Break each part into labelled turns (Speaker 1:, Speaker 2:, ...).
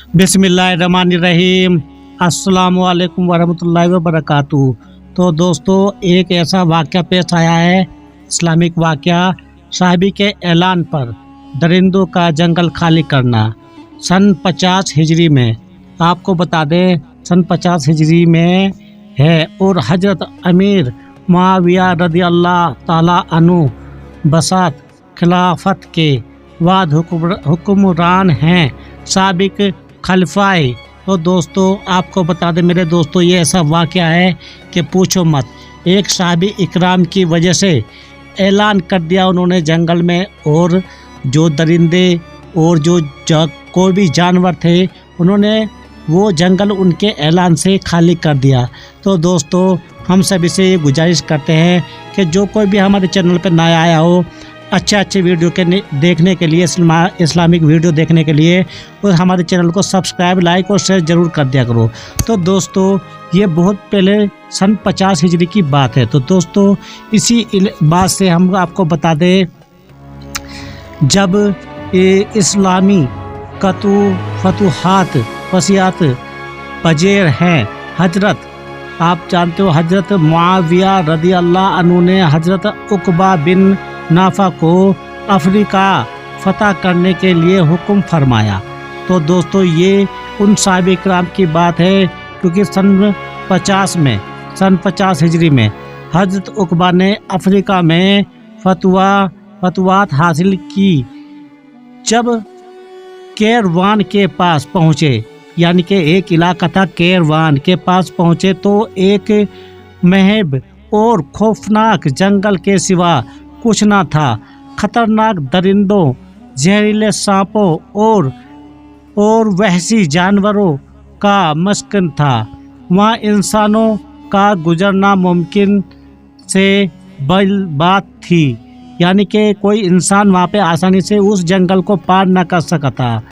Speaker 1: बिस्मिल्लाहिर्रहमानिर्रहीम। अस्सलामु अलैकुम वरहमतुल्लाहि वबरकातुहू। तो दोस्तों, एक ऐसा वाक़या पेश आया है, इस्लामिक वाक़या, साहिबी के ऐलान पर दरिंदों का जंगल खाली करना। सन 50 हिजरी में, आपको बता दें, सन 50 हिजरी में है और हजरत अमीर मुआविया रदी अल्लाह ताला अन्हु बसात खिलाफत के बाद हुक्मरान हैं, साबिक खलीफाए। तो दोस्तों, आपको बता दें मेरे दोस्तों, ये ऐसा वाक़या है कि पूछो मत। एक साहबी इकराम की वजह से ऐलान कर दिया उन्होंने जंगल में, और जो दरिंदे और जो कोई भी जानवर थे, उन्होंने वो जंगल उनके ऐलान से खाली कर दिया। तो दोस्तों, हम सभी से ये गुजारिश करते हैं कि जो कोई भी हमारे चैनल पर नया आया हो, अच्छे वीडियो के देखने के लिए, इस्लामिक वीडियो देखने के लिए, और हमारे चैनल को सब्सक्राइब, लाइक और शेयर ज़रूर कर दिया करो। तो दोस्तों, ये बहुत पहले सन 50 हिजरी की बात है। तो दोस्तों, इसी बात से हम आपको बता दें, जब इस्लामी फतूहात वसियात पजेर हैं, हजरत, आप जानते हो, हजरत मुआविया रदी अल्लाह अन्हु ने हजरत उकबा बिन नाफा को अफ्रीका फ़तह करने के लिए हुक्म फरमाया। तो दोस्तों, ये उन साहिब इकराम की बात है, क्योंकि सन 50 हिजरी में हजरत उकबा ने अफ्रीका में फतवात हासिल की। जब कैरवान के पास पहुँचे, यानी कि एक इलाका था, कैरवान के पास पहुँचे, तो एक महब और खौफनाक जंगल के सिवा कुछ ना था। खतरनाक दरिंदों, जहरीले सांपों और वहशी जानवरों का मस्कन था। वहाँ इंसानों का गुजरना मुमकिन से बात थी, यानी कि कोई इंसान वहाँ पे आसानी से उस जंगल को पार न कर सका था।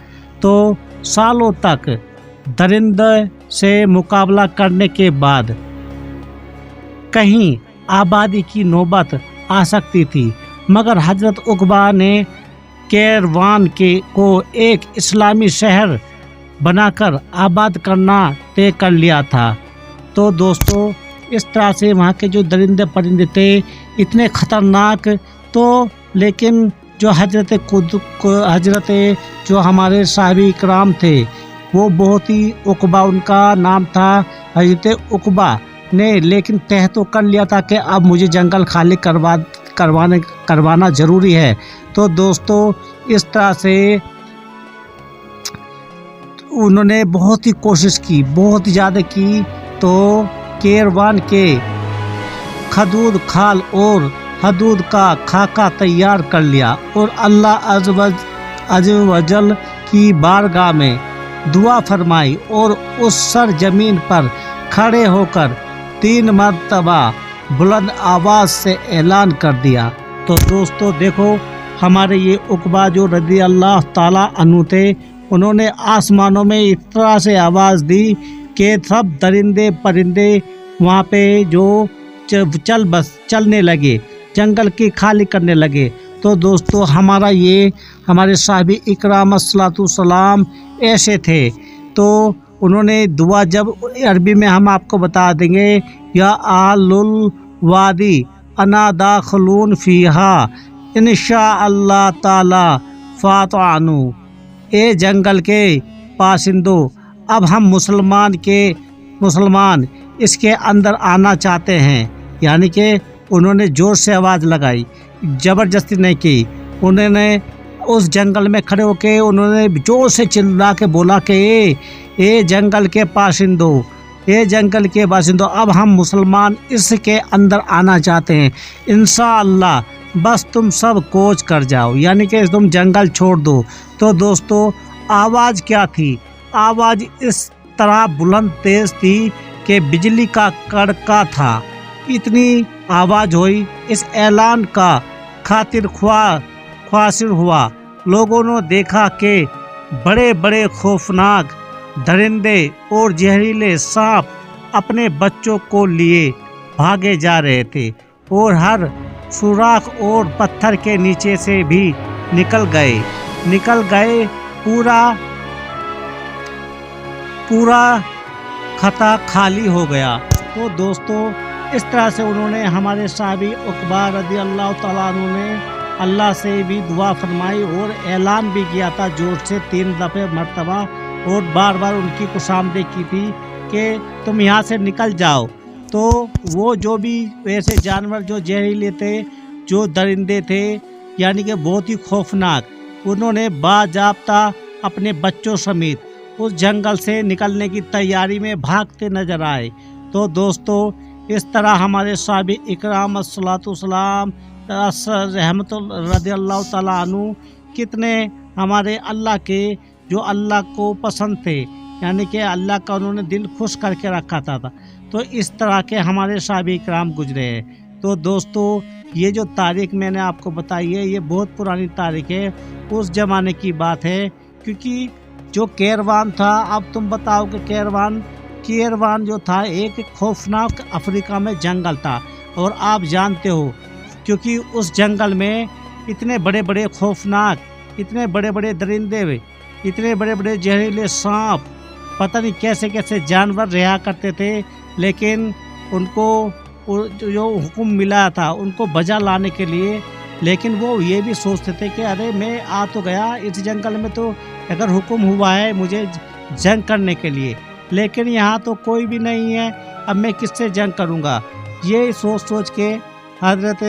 Speaker 1: तो सालों तक दरिंदे से मुकाबला करने के बाद कहीं आबादी की नौबत आ सकती थी, मगर हजरत उकबा ने कैरवान को एक इस्लामी शहर बनाकर आबाद करना तय कर लिया था। तो दोस्तों, इस तरह से वहाँ के जो दरिंदे परिंदे थे इतने ख़तरनाक, तो लेकिन जो हजरत जो हमारे साहिबी इकराम थे, वो बहुत ही, उकबा उनका नाम था, हजरत उकबा ने लेकिन तय तो कर लिया था कि अब मुझे जंगल खाली करवाना ज़रूरी है। तो दोस्तों, इस तरह से उन्होंने बहुत ही कोशिश की, बहुत ज़्यादा की। तो कैरवान के खदूद खाल और हदूद का खाका तैयार कर लिया और अल्लाह अज़्ज़वजल की बारगाह में दुआ फरमाई और उस सरजमीन पर खड़े होकर 3 मरतबा बुलंद आवाज़ से ऐलान कर दिया। तो दोस्तों देखो, हमारे ये उकबा जो रदी अल्लाह ताला अन्हु थे, उन्होंने आसमानों में इस तरह से आवाज़ दी कि सब दरिंदे परिंदे वहाँ पे जो चलने लगे, जंगल की खाली करने लगे। तो दोस्तों, हमारे साहिबी इकराम अस्सलातु सलाम ऐसे थे। तो उन्होंने दुआ, जब अरबी में हम आपको बता देंगे, या आलुल वादी अना दाखलून फीहा इंशा अल्लाह ताला फातआनु, ए जंगल के पासिंदो, अब हम मुसलमान इसके अंदर आना चाहते हैं। यानी कि उन्होंने ज़ोर से आवाज़ लगाई, ज़बरदस्ती नहीं की। उन्होंने उस जंगल में खड़े होकर उन्होंने ज़ोर से चिल्ला के बोला कि ए जंगल के पासिंदो, ये जंगल के बासिंदों, अब हम मुसलमान इसके अंदर आना चाहते हैं। इंशाअल्लाह बस तुम सब कोच कर जाओ, यानी कि तुम जंगल छोड़ दो। तो दोस्तों, आवाज़ क्या थी? आवाज़ इस तरह बुलंद तेज़ थी कि बिजली का कड़का था। इतनी आवाज़ हुई, इस ऐलान का खातिर ख्वासिर हुआ। लोगों ने देखा कि बड़े बड़े खौफनाक दरिंदे और जहरीले सांप अपने बच्चों को लिए भागे जा रहे थे और हर सुराख और पत्थर के नीचे से भी निकल गए। पूरा पूरा खता खाली हो गया। तो दोस्तों इस तरह से उन्होंने हमारे साहबी उकबा रज़ी अल्लाह तआला अन्हु ने अल्लाह से भी दुआ फरमाई और ऐलान भी किया था जोर से 3 दफ़े मरतबा, और बार बार उनकी खुशामदीद की थी कि तुम यहाँ से निकल जाओ। तो वो जो भी वैसे जानवर जो जहरीले थे, जो दरिंदे थे, यानी कि बहुत ही खौफनाक, उन्होंने बाज़ाब्ता अपने बच्चों समेत उस जंगल से निकलने की तैयारी में भागते नजर आए। तो दोस्तों इस तरह हमारे साहबी इकराम अस्सलाम रहमत रज़ी अल्लाह तआला अन्हु कितने हमारे अल्लाह के, जो अल्लाह को पसंद थे, यानी कि अल्लाह का उन्होंने दिल खुश करके रखा था। तो इस तरह के हमारे साहबी इकराम गुजरे हैं। तो दोस्तों ये जो तारीख मैंने आपको बताई है, ये बहुत पुरानी तारीख है, उस ज़माने की बात है। क्योंकि जो कैरवान था, अब तुम बताओ कि कैरवान जो था एक खौफनाक अफ्रीका में जंगल था, और आप जानते हो क्योंकि उस जंगल में इतने बड़े बड़े खौफनाक, इतने बड़े बड़े दरिंदे, इतने बड़े बड़े जहरीले सांप, पता नहीं कैसे कैसे जानवर रहा करते थे। लेकिन उनको जो हुक्म मिला था उनको बजा लाने के लिए, लेकिन वो ये भी सोचते थे कि अरे मैं आ तो गया इस जंगल में, तो अगर हुक्म हुआ है मुझे जंग करने के लिए, लेकिन यहाँ तो कोई भी नहीं है, अब मैं किससे जंग करूँगा। ये सोच के हजरत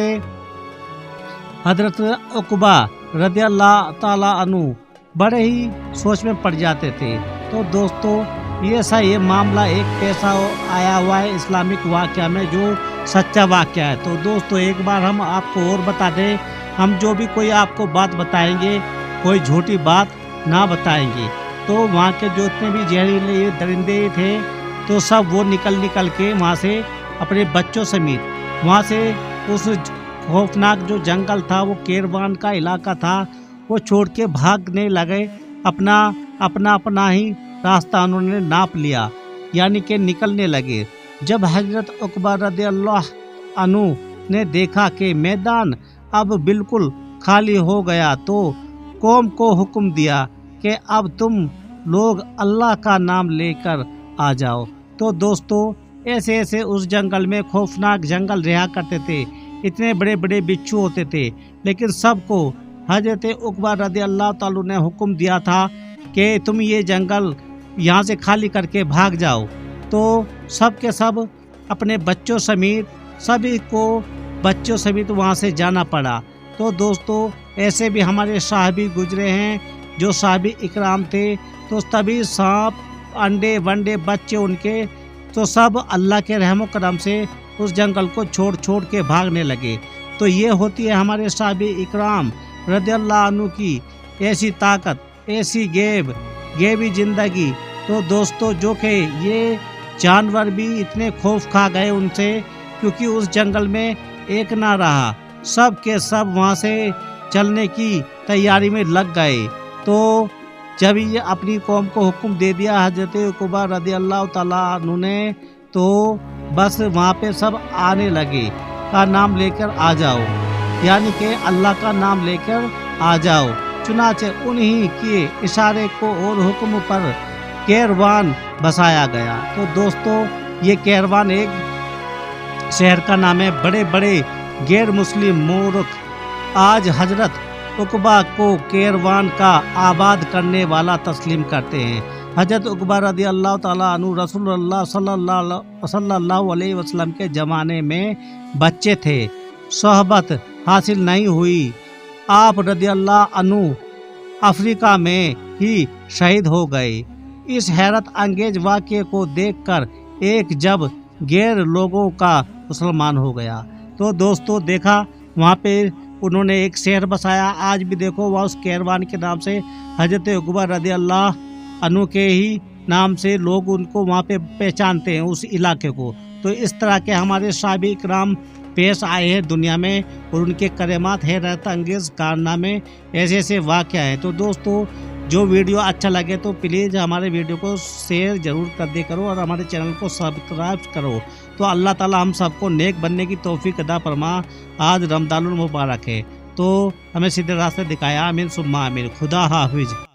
Speaker 1: उकबा रज़ी अल्लाह ताला अन्हु बड़े ही सोच में पड़ जाते थे। तो दोस्तों ये मामला एक पैसा आया हुआ है इस्लामिक वाक़या में, जो सच्चा वाक़या है। तो दोस्तों एक बार हम आपको और बता दें, हम जो भी कोई आपको बात बताएंगे कोई झूठी बात ना बताएंगे। तो वहाँ के जो इतने भी जहरीले दरिंदे थे, तो सब वो निकल के वहाँ से अपने बच्चों समेत वहाँ से उस खौफनाक जो जंगल था, वो कैरवान का इलाका था, वो छोड़ के भागने लगे। अपना ही रास्ता उन्होंने नाप लिया, यानी कि निकलने लगे। जब हजरत उकबा रज़ी अल्लाह अन्हु ने देखा कि मैदान अब बिल्कुल खाली हो गया, तो कौम को हुक्म दिया कि अब तुम लोग अल्लाह का नाम लेकर आ जाओ। तो दोस्तों ऐसे उस जंगल में, खौफनाक जंगल रहा करते थे, इतने बड़े बड़े बिच्छू होते थे, लेकिन सबको हजरत उकबा रज़ी अल्लाह ताला ने हुक्म दिया था कि तुम ये जंगल यहाँ से खाली करके भाग जाओ। तो सब के सब अपने बच्चों समेत, सभी को बच्चों समेत वहाँ से जाना पड़ा। तो दोस्तों ऐसे भी हमारे साहबी गुजरे हैं, जो साहबी इकराम थे। तो तभी सांप, अंडे वंडे, बच्चे उनके, तो सब अल्लाह के रहमो करम से उस जंगल को छोड़ के भागने लगे। तो ये होती है हमारे साहबी इकराम रज़ी अल्लाह अन्हु की ऐसी ताकत, ऐसी गैबी ज़िंदगी। तो दोस्तों जो कि ये जानवर भी इतने खौफ खा गए उनसे, क्योंकि उस जंगल में एक ना रहा, सब के सब वहाँ से चलने की तैयारी में लग गए। तो जब ये अपनी कौम को हुक्म दे दिया हजरत उकबा रज़ी अल्लाह ताला अन्हु ने, तो बस वहाँ पे सब आने लगे, का नाम लेकर आ जाओ, यानी कि अल्लाह का नाम लेकर आ जाओ। चुनाचे उन्हीं के इशारे को और हुक्म पर कैरवान बसाया गया। तो दोस्तों ये कैरवान एक शहर का नाम है। बड़े बड़े गैर मुस्लिम मूर्ख आज हजरत उकबा को कैरवान का आबाद करने वाला तस्लीम करते हैं। हजरत उकबा रज़ी अल्लाह ताला अन्हु रसूलुल्लाह सल्लल्लाहु अलैहि वसल्लम के ज़माने में बच्चे थे, सोहबत हासिल नहीं हुई। आप रज़ी अल्लाह अन्हु अफ्रीका में ही शहीद हो गए। इस हैरत अंगेज वाक़े को देखकर एक जब गैर लोगों का मुसलमान हो गया। तो दोस्तों देखा वहाँ पे उन्होंने एक शहर बसाया। आज भी देखो वह उस कैरवान के नाम से हजरत उकबा रज़ी अल्लाह अन्हु के ही नाम से लोग उनको वहाँ पे पहचानते हैं, उस इलाके को। तो इस तरह के हमारे साहबी इकराम पेश आए हैं दुनिया में, और उनके करेमात हैरत अंगेज़ कारनामे ऐसे वाक़या हैं। तो दोस्तों जो वीडियो अच्छा लगे तो प्लीज़ हमारे वीडियो को शेयर ज़रूर कर दे करो, और हमारे चैनल को सब्सक्राइब करो। तो अल्लाह ताला हम सबको नेक बनने की तौफीक अदा फरमा। आज रमज़ानुल मुबारक है, तो हमें सीधे रास्ते दिखाया। आमीन सुम्मा आमीन। खुदा हाफिज़।